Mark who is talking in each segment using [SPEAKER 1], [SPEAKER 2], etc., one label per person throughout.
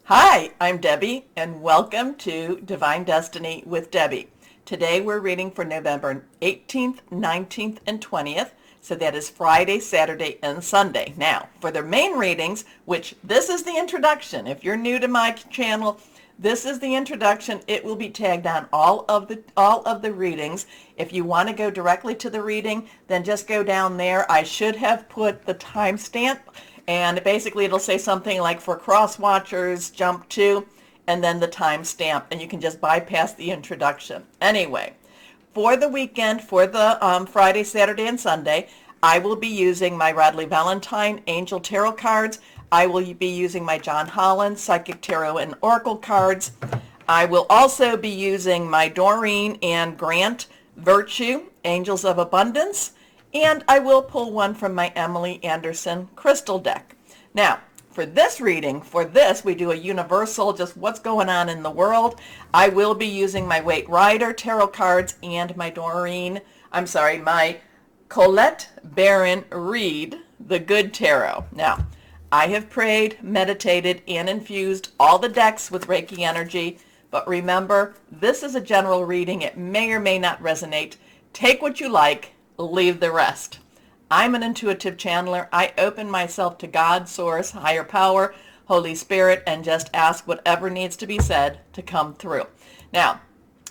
[SPEAKER 1] Hi, I'm Debbie, and welcome to Divine Destiny with Debbie. Today we're reading for November 18th, 19th, and 20th, so that is Friday, Saturday, and Sunday. Now, for the main readings, which this is the introduction. If you're new to my channel, this is the introduction. It will be tagged on all of the readings. If you want to go directly to the reading, then just go down there. I should have put the timestamp, and basically it'll say something like for Crosswatchers, jump to, and then the timestamp, and you can just bypass the introduction. Anyway, for the weekend, for the Friday, Saturday, and Sunday, I will be using my Radley Valentine Angel Tarot cards. I will be using my John Holland Psychic Tarot and Oracle cards. I will also be using my Doreen and Grant Virtue Angels of Abundance. And I will pull one from my Emily Anderson crystal deck. Now, for this reading, we do a universal, just what's going on in the world. I will be using my Waite Rider tarot cards and my my Colette Baron Reed, the Good Tarot. Now, I have prayed, meditated, and infused all the decks with Reiki energy, but remember, this is a general reading. It may or may not resonate. Take what you like, leave the rest. I'm an intuitive channeler. I open myself to God, Source, Higher Power, Holy Spirit, and just ask whatever needs to be said to come through. Now,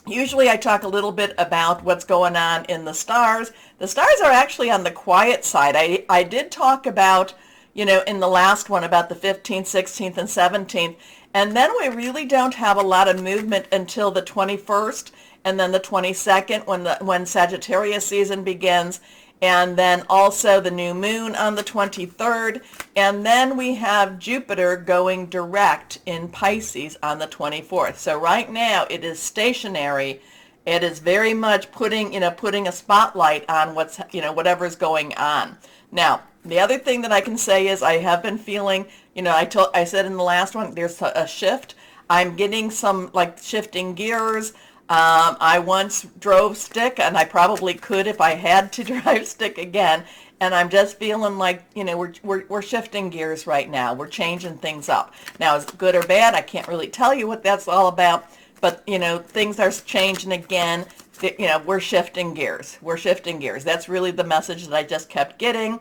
[SPEAKER 1] usually I talk a little bit about what's going on in the stars. The stars are actually on the quiet side. I did talk about, in the last one about the 15th, 16th, and 17th, and then we really don't have a lot of movement until the 21st, and then the 22nd when Sagittarius season begins, and then also the new moon on the 23rd, and then we have Jupiter going direct in Pisces on the 24th. So right now it is stationary. It is very much putting a spotlight on whatever's going on. Now, the other thing that I can say is I have been feeling, I said in the last one, there's a shift. I'm getting some shifting gears. I once drove stick, and I probably could if I had to drive stick again. And I'm just feeling like, we're shifting gears right now. We're changing things up. Now, is it good or bad? I can't really tell you what that's all about. But, things are changing again. We're shifting gears. We're shifting gears. That's really the message that I just kept getting.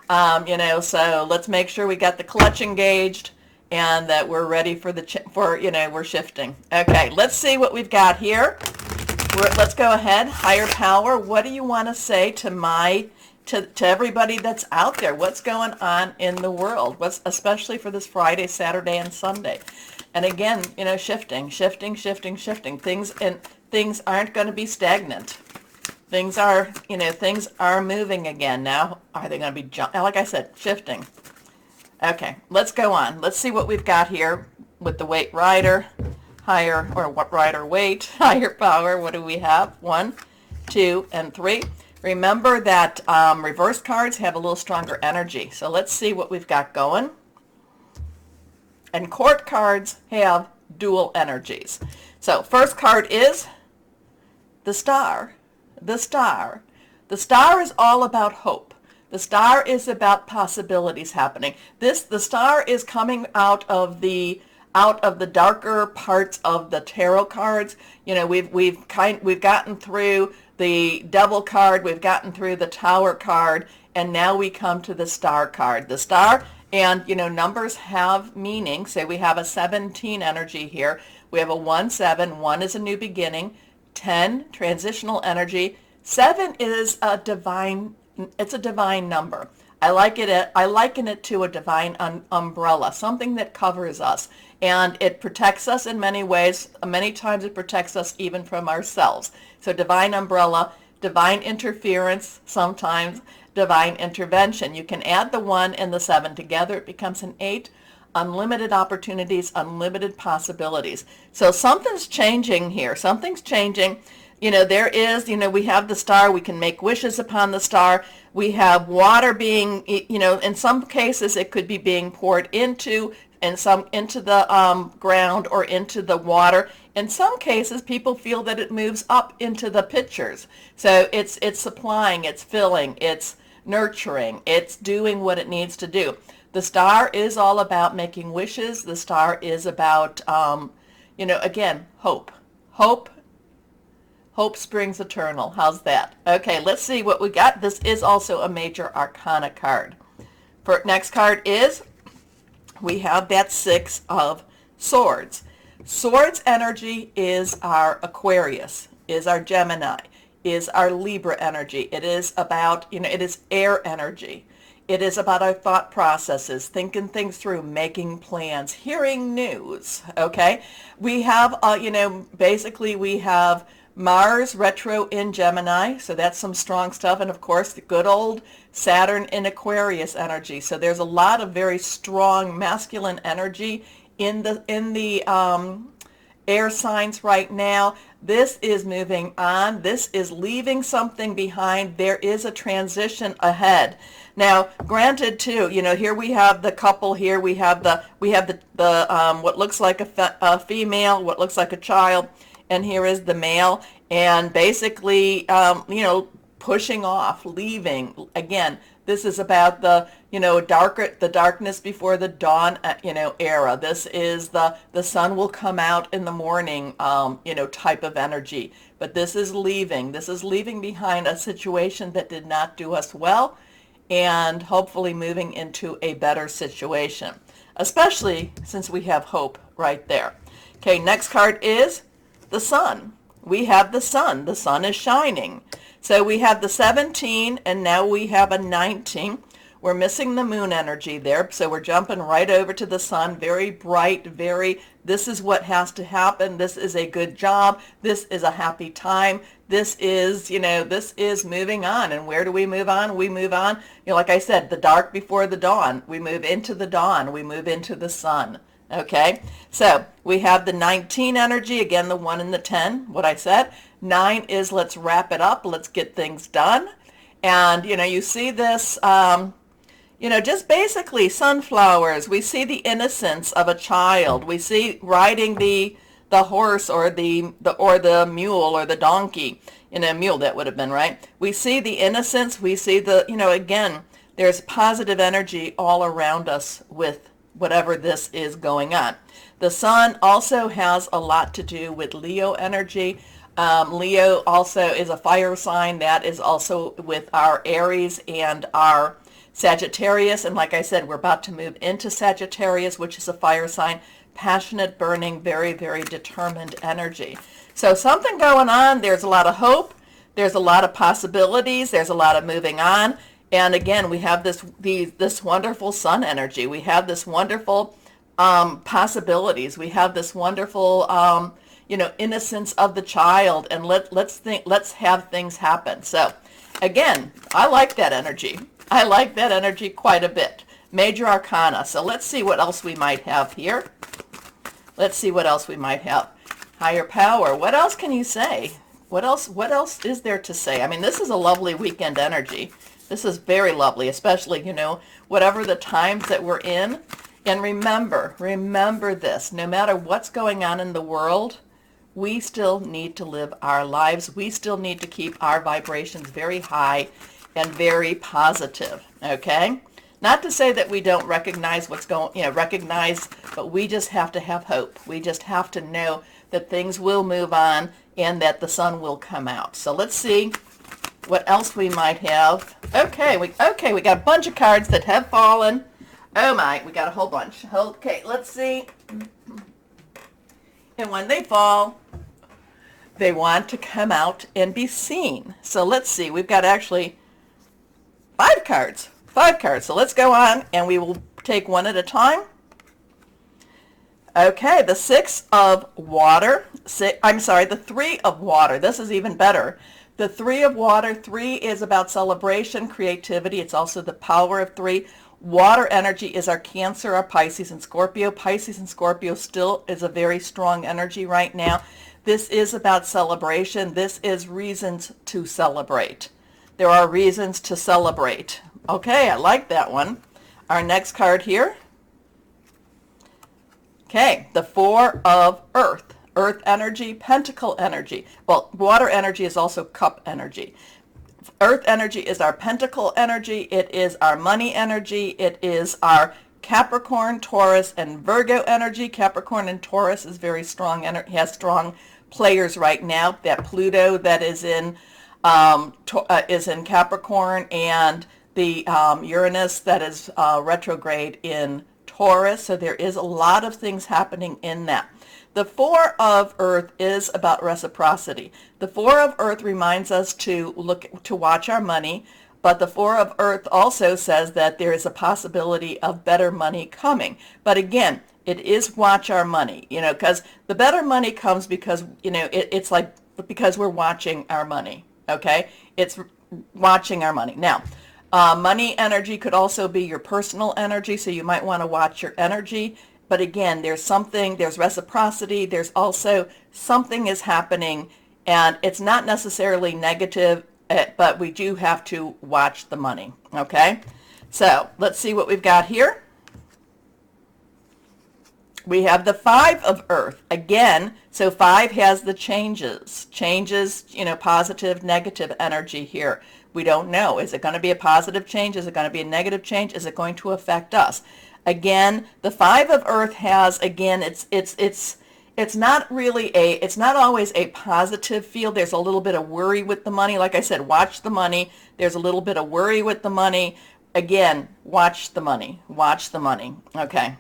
[SPEAKER 1] So let's make sure we got the clutch engaged, and that we're ready for we're shifting. Okay, let's see what we've got here. Let's go ahead. Higher Power, what do you want to say to everybody that's out there? What's going on in the world? Especially for this Friday, Saturday, and Sunday? And again, shifting. Things aren't going to be stagnant. Things are moving again now. Are they going to be, like I said, shifting? Okay, let's go on. Let's see what we've got here with the Waite Rider, Rider-Waite, Higher Power. What do we have? 1, 2, and 3. Remember that reverse cards have a little stronger energy. So let's see what we've got going. And court cards have dual energies. So first card is the Star. The Star. The Star is all about hope. The Star is about possibilities happening. The Star is coming out of the darker parts of the tarot cards. We've gotten through the Devil card, we've gotten through the Tower card, and now we come to the Star card. The Star, and numbers have meaning. Say we have a 17 energy here. We have a 1, 7. 1 is a new beginning. 10, transitional energy. 7 is a divine. It's a divine number. I liken it to a divine umbrella, something that covers us, and it protects us in many ways. Many times it protects us even from ourselves. So divine umbrella, divine interference, sometimes divine intervention. You can add the 1 and the 7 together. It becomes an 8. Unlimited opportunities, unlimited possibilities. So something's changing here. Something's changing. There is, we have the Star. We can make wishes upon the Star. We have water being, in some cases it could be being poured into the ground or into the water. In some cases, people feel that it moves up into the pitchers. So it's supplying, it's filling, it's nurturing, it's doing what it needs to do. The star is all about making wishes. The star is about, again, hope. Hope. Hope springs eternal. How's that? Okay, let's see what we got. This is also a major arcana card. For next card is, we have that Six of Swords. Swords energy is our Aquarius, is our Gemini, is our Libra energy. It is about, it is air energy. It is about our thought processes, thinking things through, making plans, hearing news, okay? We have, basically we have Mars retro in Gemini, so that's some strong stuff. And of course, the good old Saturn in Aquarius energy. So there's a lot of very strong masculine energy in the air signs right now. This is moving on. This is leaving something behind. There is a transition ahead. Now, granted, too, here we have the couple. Here we have the what looks like a female, what looks like a child, and here is the male. And basically, pushing off, leaving. Again, this is about the darkness before the dawn, era. This is the sun will come out in the morning, type of energy. But this is leaving. This is leaving behind a situation that did not do us well, and hopefully moving into a better situation, especially since we have hope right there. Okay, next card is the sun. We have the sun. The sun is shining. So we have the 17, and now we have a 19. We're missing the moon energy there, so we're jumping right over to the sun. Very bright, this is what has to happen. This is a good job. This is a happy time. This is, this is moving on. And where do we move on? We move on, like I said, the dark before the dawn. We move into the dawn. We move into the sun. Okay, so we have the 19 energy, again, the 1 and the 10, what I said. 9 is let's wrap it up, let's get things done. And, you see this, just basically sunflowers. We see the innocence of a child. We see riding the horse or the mule or the donkey. Mule, that would have been, right? We see the innocence. We see the, again, there's positive energy all around us with whatever this is going on. The sun also has a lot to do with Leo energy. Leo also is a fire sign. That is also with our Aries and our Sagittarius. And like I said, we're about to move into Sagittarius, which is a fire sign. Passionate, burning, very, very determined energy. So something going on. There's a lot of hope. There's a lot of possibilities. There's a lot of moving on. And again, we have this wonderful sun energy. We have this wonderful possibilities. We have this wonderful, innocence of the child. And let's have things happen. So again, I like that energy. I like that energy quite a bit. Major arcana. So let's see what else we might have here. Let's see what else we might have. Higher power. What else can you say? What else is there to say? I mean, this is a lovely weekend energy. This is very lovely, especially, whatever the times that we're in. And remember this, no matter what's going on in the world, we still need to live our lives. We still need to keep our vibrations very high and very positive, okay? Not to say that we don't recognize what's going, but we just have to have hope. We just have to know that things will move on and that the sun will come out. So let's see what else we might have. Okay, we got a bunch of cards that have fallen. Oh my, we got a whole bunch. Okay, let's see. And when they fall, they want to come out and be seen. So let's see. We've got actually 5 cards. 5 cards. So let's go on and we will take one at a time. Okay, the 6 of water. The 3 of water. This is even better. The 3 of water. 3 is about celebration, creativity. It's also the power of 3. Water energy is our Cancer, our Pisces, and Scorpio. Pisces and Scorpio still is a very strong energy right now. This is about celebration. This is reasons to celebrate. There are reasons to celebrate. Okay, I like that one. Our next card here. Okay, the 4 of earth. Earth energy, pentacle energy. Well, water energy is also cup energy. Earth energy is our pentacle energy. It is our money energy. It is our Capricorn, Taurus, and Virgo energy. Capricorn and Taurus is very strong, has strong players right now. That Pluto that is in Capricorn, and the Uranus that is retrograde in Taurus. So there is a lot of things happening in that. The Four of Earth is about reciprocity. The Four of Earth reminds us to watch our money, but the Four of Earth also says that there is a possibility of better money coming. But again, it is watch our money, because the better money comes because, it's like because we're watching our money, okay? It's watching our money. Now, money energy could also be your personal energy, so you might want to watch your energy. But again, there's reciprocity, there's also something is happening, and it's not necessarily negative, but we do have to watch the money, okay? So let's see what we've got here. We have the Five of Earth. Again, so 5 has the changes, positive, negative energy here. We don't know. Is it going to be a positive change? Is it going to be a negative change? Is it going to affect us? Again, the Five of Earth has, again, it's not always a positive feel. There's a little bit of worry with the money. Like I said, watch the money. There's a little bit of worry with the money. Again, watch the money. Watch the money. Okay.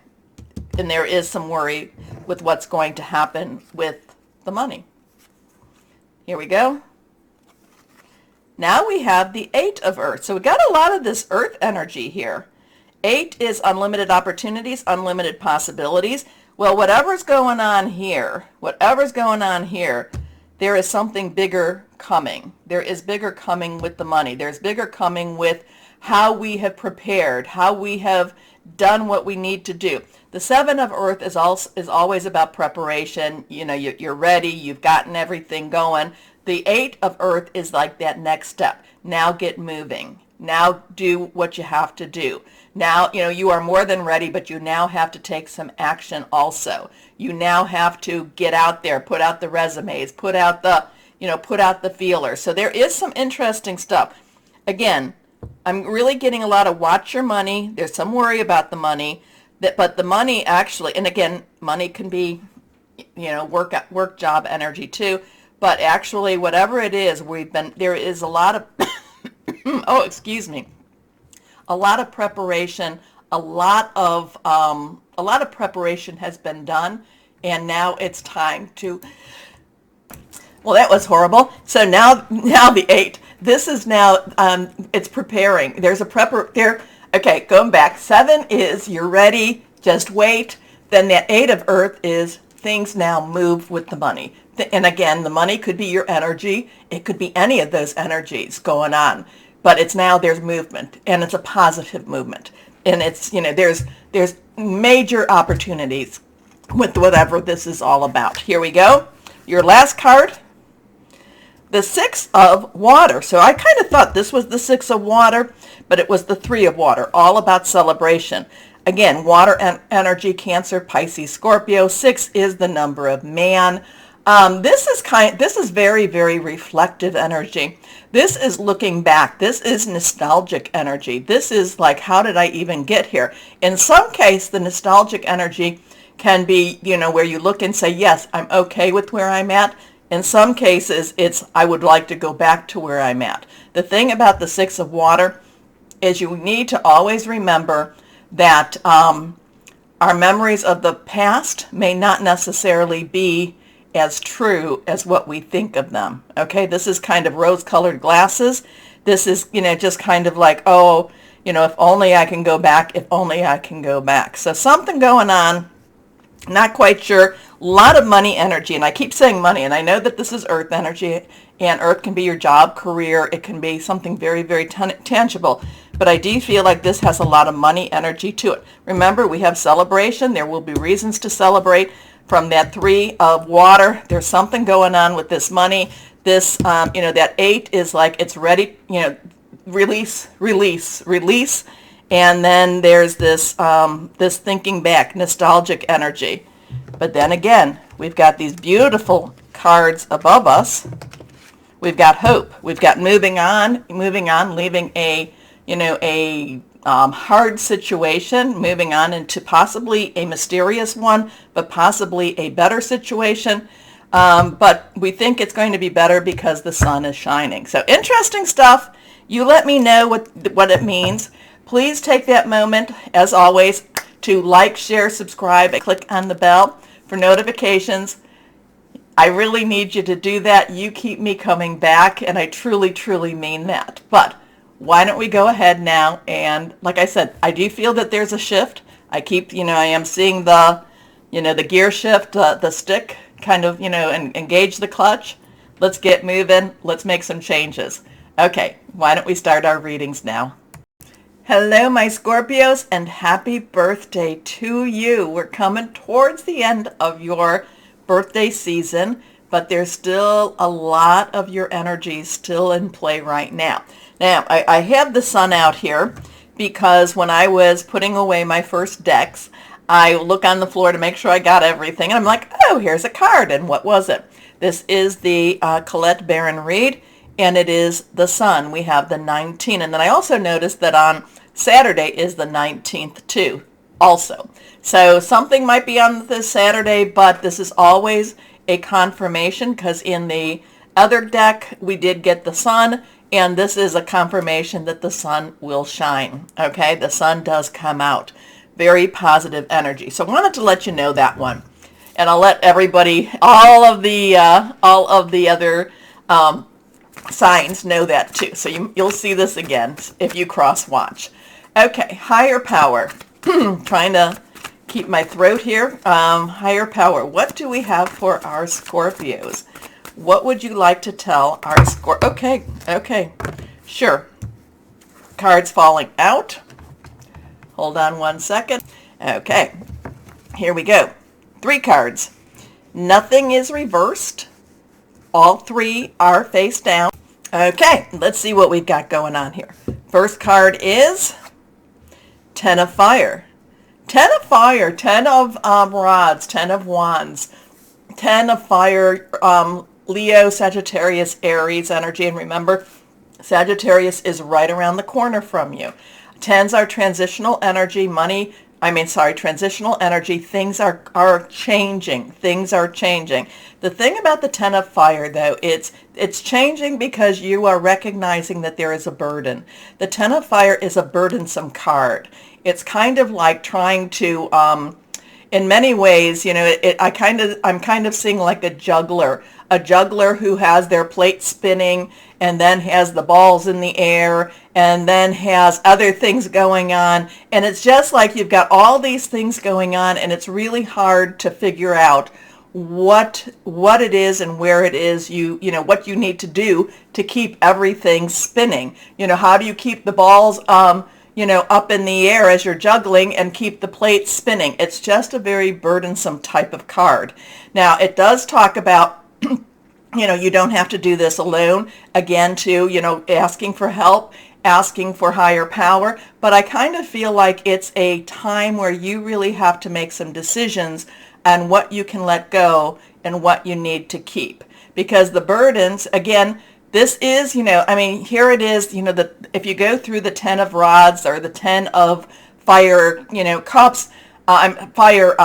[SPEAKER 1] And there is some worry with what's going to happen with the money. Here we go. Now we have the Eight of Earth. So we got a lot of this Earth energy here. 8 is unlimited opportunities, unlimited possibilities. Well, whatever's going on here, there is something bigger coming. There is bigger coming with the money. There's bigger coming with how we have prepared, how we have done what we need to do. The Seven of Earth is always about preparation. You're ready. You've gotten everything going. The Eight of Earth is like that next step. Now get moving. Now do what you have to do. Now, you are more than ready, but you now have to take some action also. You now have to get out there, put out the resumes, put out the feelers. So there is some interesting stuff. Again, I'm really getting a lot of watch your money. There's some worry about the money, but the money actually, and again, money can be, work job energy too. But actually, whatever it is, there is a lot of, oh, excuse me. A lot of preparation, a lot of preparation has been done, and now it's time to, well, that was horrible. So now the 8, this is now, it's preparing. There's a there. Okay, going back. 7 is you're ready, just wait. Then that 8 of Earth is things now move with the money. And again, the money could be your energy. It could be any of those energies going on. But it's now there's movement, and it's a positive movement. And it's, there's major opportunities with whatever this is all about. Here we go. Your last card, the 6 of Water. So I kind of thought this was the 6 of Water, but it was the 3 of Water, all about celebration. Again, water energy, Cancer, Pisces, Scorpio. 6 is the number of man. This is very, very reflective energy. This is looking back. This is nostalgic energy. This is like, how did I even get here? In some case, the nostalgic energy can be, where you look and say, yes, I'm okay with where I'm at. In some cases, it's, I would like to go back to where I'm at. The thing about the 6 of Water is you need to always remember that our memories of the past may not necessarily be as true as what we think of them. Okay, this is kind of rose-colored glasses. This is, just kind of like, oh, if only I can go back, if only I can go back. So something going on, not quite sure. A lot of money energy, and I keep saying money, and I know that this is Earth energy, and Earth can be your job, career. It can be something very, very tangible. But I do feel like this has a lot of money energy to it. Remember, we have celebration. There will be reasons to celebrate. From that 3 of Water, there's something going on with this money. This, that 8 is like it's ready, release, release, release. And then there's this, this thinking back, nostalgic energy. But then again, we've got these beautiful cards above us. We've got hope. We've got moving on, leaving a hard situation, moving on into possibly a mysterious one, but possibly a better situation. But we think it's going to be better because the sun is shining. So interesting stuff. You let me know what it means. Please take that moment, as always, to like, share, subscribe, and click on the bell for notifications. I really need you to do that. You keep me coming back, and I truly, truly mean that. But why don't we go ahead now, and like I said, I do feel that there's a shift. I am seeing the gear shift, the stick kind of, and engage the clutch. Let's get moving. Let's make some changes. Okay, why don't we start our readings now? Hello, my Scorpios, and happy birthday to you. We're coming towards the end of your birthday season, but there's still a lot of your energy still in play right now. Now, I have the sun out here because when I was putting away my first decks, I look on the floor to make sure I got everything, and I'm like, oh, here's a card, and what was it? This is the Colette Baron Reed, and it is the sun. We have the 19, and then I also noticed that on Saturday is the 19th too, also. So something might be on this Saturday, but this is always a confirmation because in the other deck we did get the sun, and this is a confirmation that the sun will shine. Okay, the sun does come out. Very positive energy. So I wanted to let you know that one, and I'll let everybody, all of the other signs know that too. So you'll see this again if you cross watch. Okay, higher power. Trying to keep my throat here. Higher power. What do we have for our Scorpios? What would you like to tell our Okay, sure. Cards falling out. Hold on one second. Okay, here we go. 3 cards. Nothing is reversed. All 3 are face down. Okay, let's see what we've got going on here. First card is 10 of Fire. 10 of Fire, 10 of Rods, 10 of Wands, 10 of Fire, Leo, Sagittarius, Aries energy. And remember, Sagittarius is right around the corner from you. 10s are transitional energy, transitional energy. Things are changing. Things are changing. The thing about the 10 of Fire, though, it's changing because you are recognizing that there is a burden. The 10 of Fire is a burdensome card. It's kind of like trying to, in many ways, I'm kind of seeing like a juggler who has their plate spinning and then has the balls in the air and then has other things going on. And it's just like you've got all these things going on, and it's really hard to figure out what it is and where it is what you need to do to keep everything spinning. How do you keep the balls up in the air as you're juggling and keep the plate spinning? It's just a very burdensome type of card. Now, it does talk about you don't have to do this alone. Again, too, asking for help, asking for higher power. But I kind of feel like it's a time where you really have to make some decisions on what you can let go and what you need to keep. Because the burdens, again, this is, here it is, if you go through the 10 of Rods or the 10 of Fire, cups, fire,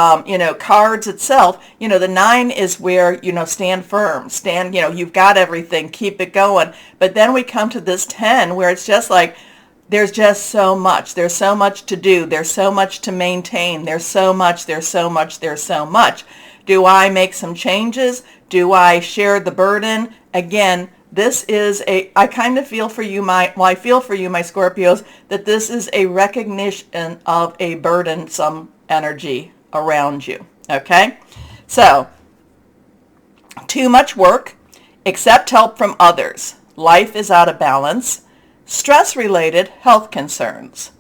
[SPEAKER 1] cards itself, the 9 is where, stand firm, you've got everything, keep it going. But then we come to this 10 where it's just like, there's just so much. There's so much to do. There's so much to maintain. There's so much. Do I make some changes? Do I share the burden? Again, this is I kind of feel for you, I feel for you, my Scorpios, that this is a recognition of a burdensome energy around you. Okay? So, too much work, accept help from others. Life is out of balance. Stress-related health concerns.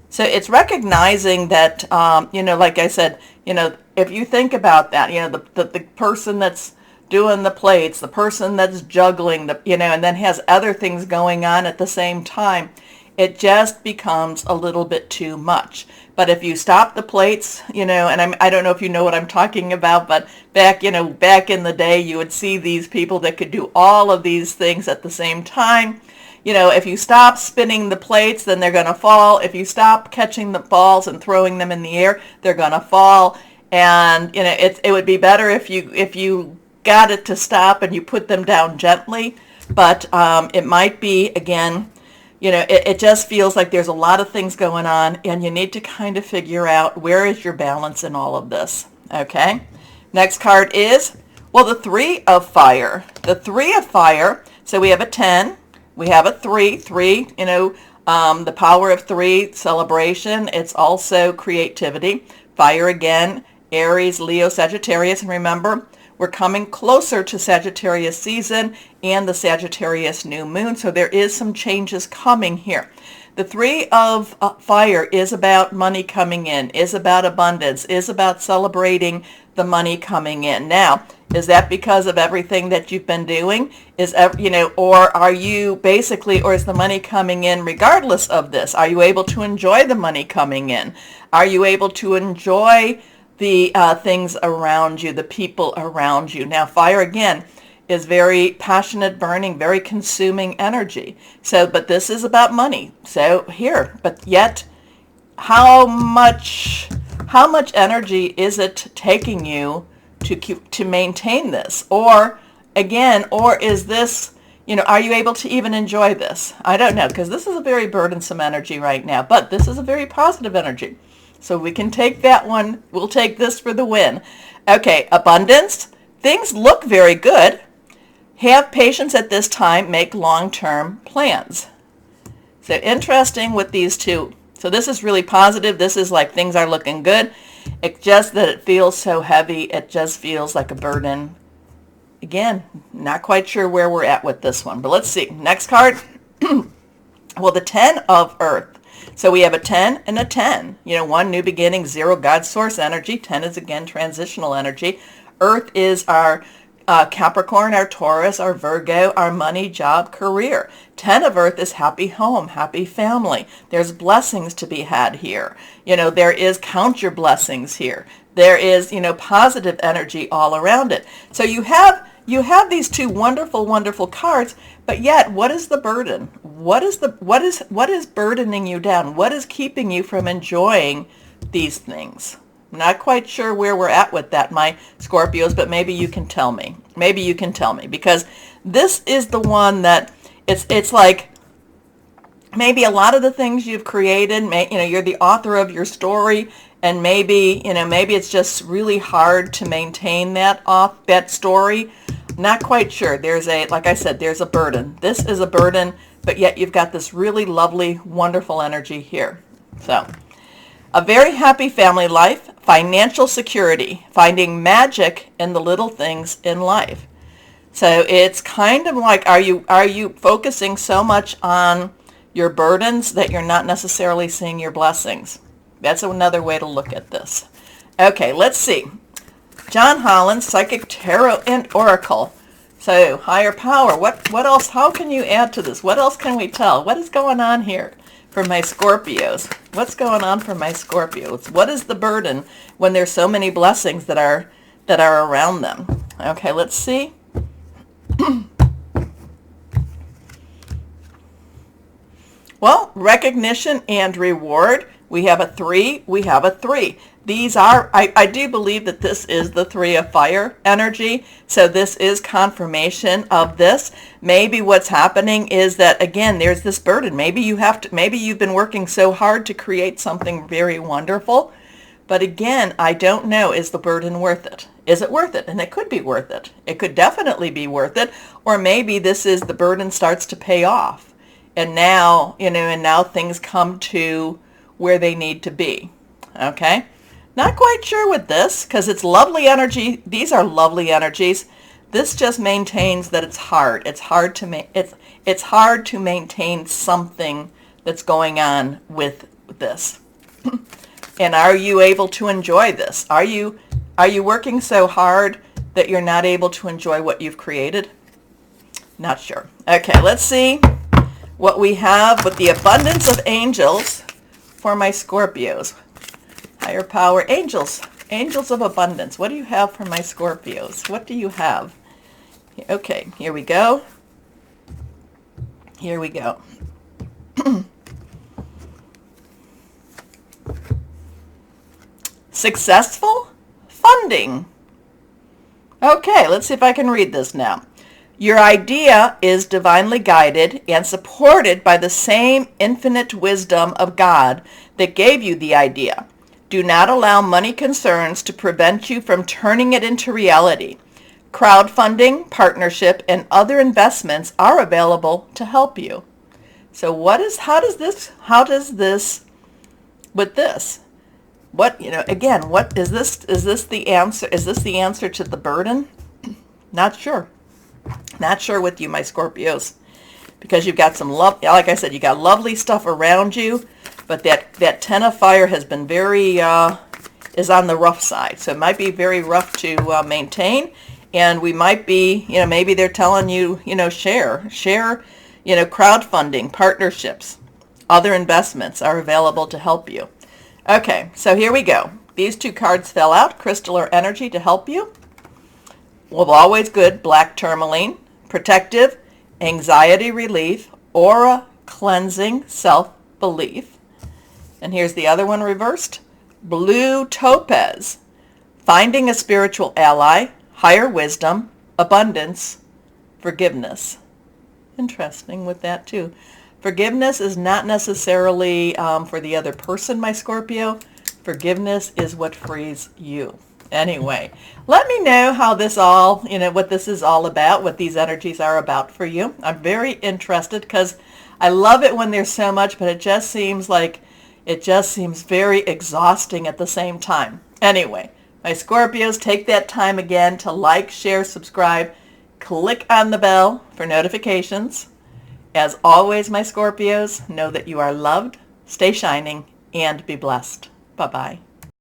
[SPEAKER 1] So it's recognizing that, like I said, if you think about that, the person that's doing the plates, the person that's juggling, and then has other things going on at the same time, it just becomes a little bit too much. But if you stop the plates, and I don't know if you know what I'm talking about, but back in the day, you would see these people that could do all of these things at the same time. if you stop spinning the plates, then they're going to fall. If you stop catching the balls and throwing them in the air, they're going to fall. And it would be better if you got it to stop and you put them down gently. But it might be, again, it just feels like there's a lot of things going on, and you need to kind of figure out where is your balance in all of this. Okay. Next card is, well, the Three of Fire. The Three of Fire. So we have a 10. We have a 3. 3, the power of 3, celebration. It's also creativity. Fire again, Aries, Leo, Sagittarius. And remember, we're coming closer to Sagittarius season and the Sagittarius new moon. So there is some changes coming here. The Three of Fire is about money coming in, is about abundance, is about celebrating the money coming in. Now, is that because of everything that you've been doing? Or are you basically, or is the money coming in regardless of this? Are you able to enjoy the money coming in? Are you able to enjoy the things around you, the people around you? Now, fire again is very passionate, burning, very consuming energy. So, but this is about money. So here, but yet, how much energy is it taking you to maintain this? Or again, or is this, are you able to even enjoy this? I don't know, because this is a very burdensome energy right now, but this is a very positive energy. So we can take that one. We'll take this for the win. Okay, abundance. Things look very good. Have patience at this time. Make long-term plans. So interesting with these two. So this is really positive. This is like things are looking good. It's just that it feels so heavy. It just feels like a burden. Again, not quite sure where we're at with this one. But let's see. Next card. Well, the 10 of Earth. So we have a 10 and a 10. 1, new beginning, 0, God source energy. 10 is, again, transitional energy. Earth is our Capricorn, our Taurus, our Virgo, our money, job, career. 10 of Earth is happy home, happy family. There's blessings to be had here. There is count your blessings here. There is, positive energy all around it. So you have these two wonderful, wonderful cards, but yet what is the burden? What is burdening you down? What is keeping you from enjoying these things? I'm not quite sure where we're at with that, my Scorpios, but maybe you can tell me. Maybe you can tell me, because this is the one that it's like maybe a lot of the things you've created, you're the author of your story, and maybe it's just really hard to maintain that story. Not quite sure. Like I said, there's a burden. This is a burden, but yet you've got this really lovely, wonderful energy here. So, a very happy family life, financial security, finding magic in the little things in life. So it's kind of like, are you focusing so much on your burdens that you're not necessarily seeing your blessings? That's another way to look at this. Okay, let's see. John Holland, Psychic Tarot and Oracle. So, higher power. What else? How can you add to this? What else can we tell? What is going on here for my Scorpios? What's going on for my Scorpios? What is the burden when there's so many blessings that are around them? Okay, let's see. Well, recognition and reward. We have a 3. We have a 3. These are, I do believe that this is the 3 of fire energy. So this is confirmation of this. Maybe what's happening is that, again, there's this burden. Maybe you've been working so hard to create something very wonderful. But again, I don't know, is the burden worth it? Is it worth it? And it could be worth it. It could definitely be worth it. Or maybe this is the burden starts to pay off. And now, now things come to where they need to be. Okay? Not quite sure with this, because it's lovely energy. These are lovely energies. This just maintains that it's hard. It's hard to maintain something that's going on with this. And are you able to enjoy this? Are you working so hard that you're not able to enjoy what you've created? Not sure. Okay, let's see what we have with the abundance of angels for my Scorpios. Higher power, angels of abundance. What do you have for my Scorpios? What do you have? Okay, here we go. Here we go. Successful funding. Okay, let's see if I can read this now. Your idea is divinely guided and supported by the same infinite wisdom of God that gave you the idea. Do not allow money concerns to prevent you from turning it into reality. Crowdfunding, partnership, and other investments are available to help you. So how does this, with this? What, again, what is this? Is this the answer? Is this the answer to the burden? Not sure. Not sure with you, my Scorpios, because you've got some love. Like I said, you got lovely stuff around you, but that 10 of fire has been very, is on the rough side. So it might be very rough to maintain. And we might be, maybe they're telling you, share, crowdfunding, partnerships, other investments are available to help you. Okay, so here we go. These two cards fell out, crystal or energy to help you. Well, always good, black tourmaline, protective, anxiety relief, aura cleansing, self-belief. And here's the other one reversed, blue topaz, finding a spiritual ally, higher wisdom, abundance, forgiveness. Interesting with that too. Forgiveness is not necessarily for the other person, my Scorpio. Forgiveness is what frees you. Anyway, let me know how this all, what this is all about, what these energies are about for you. I'm very interested because I love it when there's so much, but it just seems very exhausting at the same time. Anyway, my Scorpios, take that time again to like, share, subscribe, click on the bell for notifications. As always, my Scorpios, know that you are loved, stay shining, and be blessed. Bye-bye.